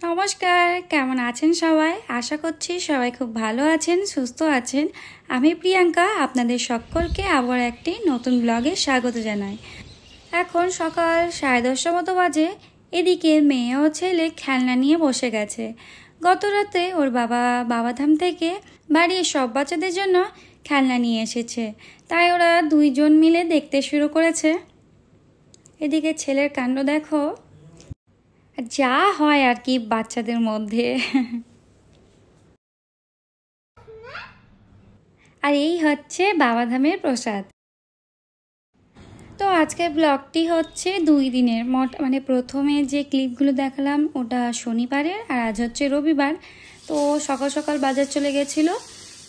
নমস্কার, কেমন আছেন সবাই? আশা করছি সবাই খুব ভালো আছেন, সুস্থ আছেন। আমি প্রিয়াঙ্কা, আপনাদের সকলকে আবার একটি নতুন ব্লগে স্বাগত জানাই। এখন সকাল 10:30 মতো বাজে। এদিকে মেয়ে ও ছেলে খেলনা নিয়ে বসে গেছে। গত রাতে ওর বাবাধাম থেকে বাড়ির সব বাচ্চাদের জন্য খেলনা নিয়ে এসেছে, তাই ওরা দুইজন মিলে দেখতে শুরু করেছে। এদিকে ছেলের কাণ্ড দেখো, যা হয় আর কি বাচ্চাদের মধ্যে। আর এই হচ্ছে বাবাধামের প্রসাদ। তো আজকের ব্লগটি হচ্ছে 2 দিনের মানে প্রথমে যে ক্লিপগুলো দেখালাম ওটা শনিবারের, আর আজ হচ্ছে রবিবার। তো সকাল সকাল বাজার চলে গেছিলো,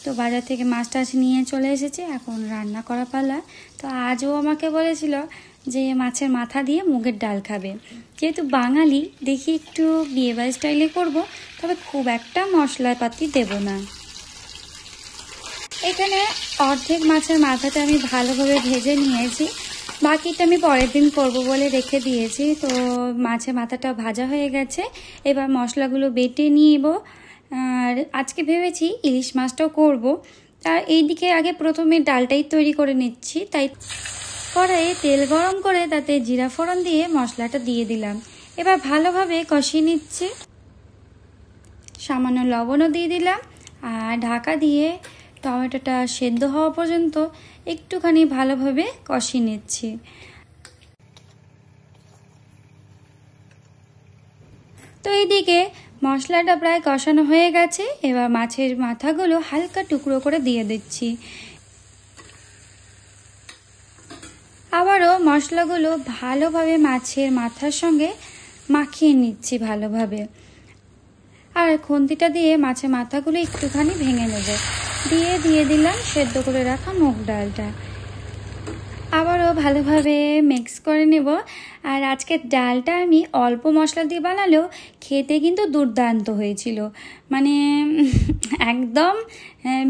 তো বাজার থেকে মাছ টাছ নিয়ে চলে এসেছে, এখন রান্না করা পালা। তো আজও আমাকে বলেছিল যে মাছের মাথা দিয়ে মুগের ডাল খাবে। যেহেতু বাঙালি, দেখি একটু বিয়েবাড়ি স্টাইলে করব, তবে খুব একটা মশলাপাতি দেব না। এখানে অর্ধেক মাছের মাথাটা আমি ভালোভাবে ভেজে নিয়েছি, বাকিটা আমি পরের দিন করব বলে রেখে দিয়েছি। তো মাছের মাথাটা ভাজা হয়ে গেছে, এবার মশলাগুলো বেটে নিব। আর আজকে ভেবেছি ইলিশ মাছটাও করব। আর এইদিকে আগে প্রথমে ডালটাই তৈরি করে নিচ্ছি, তাই কড়াইয়ে তেল গরম করে তাতে জিরা ফোড়ন দিয়ে মশলাটা দিয়ে দিলাম। এবার ভালোভাবে কষিয়ে নিচ্ছি, সামান্য লবণও দিয়ে দিলাম, আর ঢাকা দিয়ে টমেটোটা সেদ্ধ হওয়া পর্যন্ত একটুখানি ভালোভাবে কষিয়ে নিচ্ছি। তো এইদিকে মশলাটা প্রায় কষানো হয়ে গেছে, এবার মাছের মাথাগুলো হালকা টুকরো করে দিয়ে দিচ্ছি। আবারও মশলাগুলো ভালোভাবে মাছের মাথার সঙ্গে মাখিয়ে নিচ্ছি ভালোভাবে। আর খুন্তিটা দিয়ে মাছের মাথাগুলো একটুখানি ভেঙে নেব, দিয়ে দিলাম সেদ্ধ করে রাখা মুগ ডালটা। আবারও ভালোভাবে মিক্স করে নেব। আর আজকের ডালটা আমি অল্প মশলা দিয়ে বানালেও খেতে কিন্তু দুর্দান্ত হয়েছিল, মানে একদম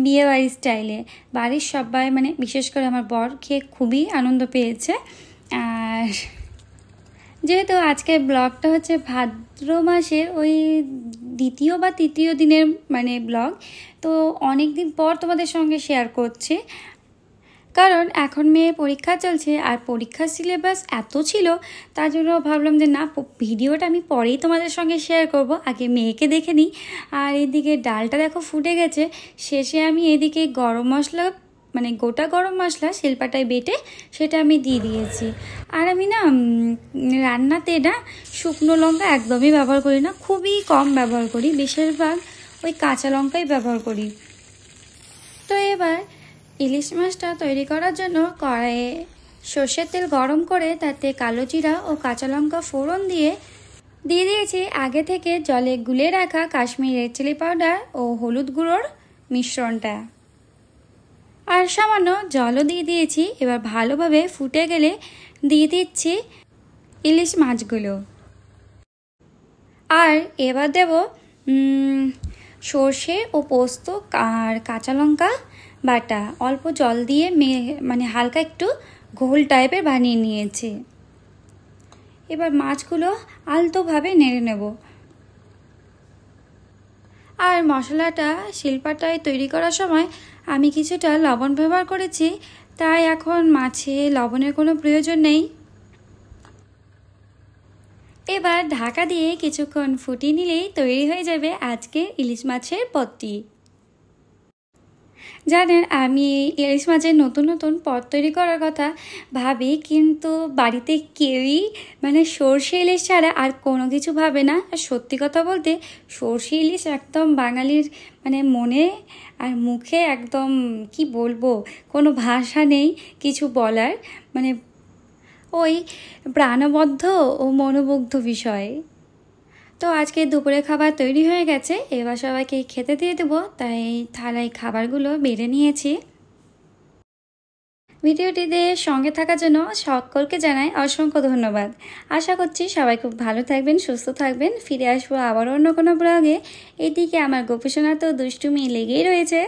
বিয়েবাড়ি স্টাইলে। বাড়ির সবাই, মানে বিশেষ করে আমার বর, খেয়ে খুবই আনন্দ পেয়েছে। আর যেহেতু আজকের ব্লগটা হচ্ছে ভাদ্র মাসের ওই দ্বিতীয় বা তৃতীয় দিনের মানে ব্লগ, তো অনেক দিন পর তোমাদের সঙ্গে শেয়ার করছি। কারণ এখন মেয়ে পরীক্ষা চলছে, আর পরীক্ষার সিলেবাস এত ছিল, তার জন্য ভাবলাম যে না, ভিডিওটা আমি পরেই তোমাদের সঙ্গে শেয়ার করব, আগে মেয়েকে দেখে নিই। আর এদিকে ডালটা দেখো ফুটে গেছে। শেষে আমি এদিকে গরম মশলা, মানে গোটা গরম মশলা শিলপাটায় বেটে সেটা আমি দিয়ে দিয়েছি। আর আমি না রান্নাতে না শুকনো লঙ্কা একদমই ব্যবহার করি না, খুবই কম ব্যবহার করি, বেশিরভাগ ওই কাঁচা লঙ্কাই ব্যবহার করি। তো এবার ইলিশ মাছটা তৈরি করার জন্য কড়াইয়ে সর্ষের তেল গরম করে তাতে কালো জিরা ও কাঁচা লঙ্কা ফোড়ন দিয়ে দিয়েছি আগে থেকে জলে গুলে রাখা কাশ্মীরি রেড চিলি পাউডার ও হলুদ গুঁড়োর মিশ্রণটা, আর সামান্য জলও দিয়ে দিয়েছি। এবার ভালোভাবে ফুটে গেলে দিয়ে দিচ্ছি ইলিশ মাছগুলো। আর এবার দেব সর্ষে ও পোস্ত আর কাঁচা লঙ্কা বাটা, অল্প জল দিয়ে মানে হালকা একটু ঘোল টাইপের বানিয়ে নিয়েছি। এবার মাছগুলো আলতোভাবে নেড়ে নেব। আর মশলাটা শিলপাটায় তৈরি করার সময় আমি কিছুটা লবণ ব্যবহার করেছি, তাই এখন মাছে লবণের কোনো প্রয়োজন নেই। এবার ঢাকা দিয়ে কিছুক্ষণ ফুটিয়ে নিলেই তৈরি হয়ে যাবে আজকের ইলিশ মাছের পদটি। জানেন, আমি ইলিশ মাছের নতুন নতুন পদ তৈরি করার কথা ভাবি, কিন্তু বাড়িতে কেউই মানে সর্ষে ইলিশ ছাড়া আর কোনো কিছু ভাবে না। আর সত্যি কথা বলতে সর্ষে ইলিশ একদম বাঙালির মানে মনে আর মুখে একদম কি বলবো, কোনো ভাষা নেই কিছু বলার, মানে ওই প্রাণবদ্ধ ও মনোমুগ্ধ বিষয়। তো আজকে দুপুরে খাবার তৈরি হয়ে গেছে, এবার সবাইকে খেতে দিয়ে দেবো, তাই থালায় খাবারগুলো বেড়ে নিয়েছি। ভিডিওটিতে সঙ্গে থাকার জন্য সকলকে জানাই অসংখ্য ধন্যবাদ। আশা করছি সবাই খুব ভালো থাকবেন, সুস্থ থাকবেন। ফিরে আসবো আবার অন্য কোনো ব্লগে। এদিকে আমার গোপীসোনা তো দুষ্টুমি লেগেই রয়েছে।